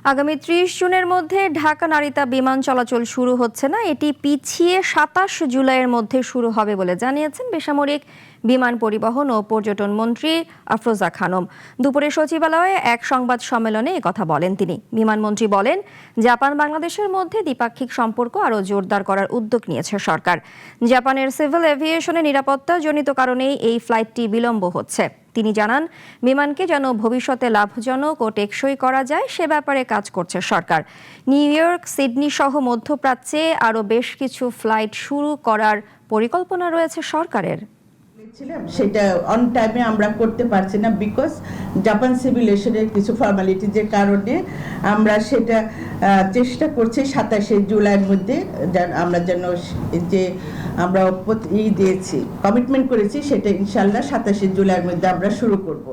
আগামী ৩০ জুনের মধ্যে ঢাকা নারিতা বিমান চলাচল শুরু হচ্ছে না, এটি পিছিয়ে ২৭ জুলাইয়ের মধ্যে শুরু হবে বলে জানিয়েছেন বেসামরিক বিমান পরিবহন ও পর্যটন মন্ত্রী আফরোজা খানম। দুপুরে সচিবালয়ে এক সংবাদ সম্মেলনে একথা বলেন তিনি। বিমানমন্ত্রী বলেন, জাপান বাংলাদেশের মধ্যে দ্বিপাক্ষিক সম্পর্ক আরও জোরদার করার উদ্যোগ নিয়েছে সরকার। জাপানের সিভিল এভিয়েশনের নিরাপত্তাজনিত কারণেই এই ফ্লাইটটি বিলম্ব হচ্ছে। তিনি জানান, বিমানকে যেন ভবিষ্যতে লাভজনক ও টেকসই করা যায় সে ব্যাপারে কাজ করছে সরকার। নিউ ইয়র্ক, সিডনি সহ মধ্যপ্রাচ্যে আরও বেশ কিছু ফ্লাইট শুরু করার পরিকল্পনা রয়েছে সরকারের। সেটা অন টাইমে আমরা করতে পারছি না, বিকজ জাপান সিভিলেশনের কিছু ফর্মালিটিজের কারণে আমরা সেটা চেষ্টা করছি ২৭শে জুলাইয়ের মধ্যে আমরা যেন যে আমরা দিয়েছি, কমিটমেন্ট করেছি, সেটা ইনশাল্লাহ ২৭শে জুলাইয়ের মধ্যে আমরা শুরু করব।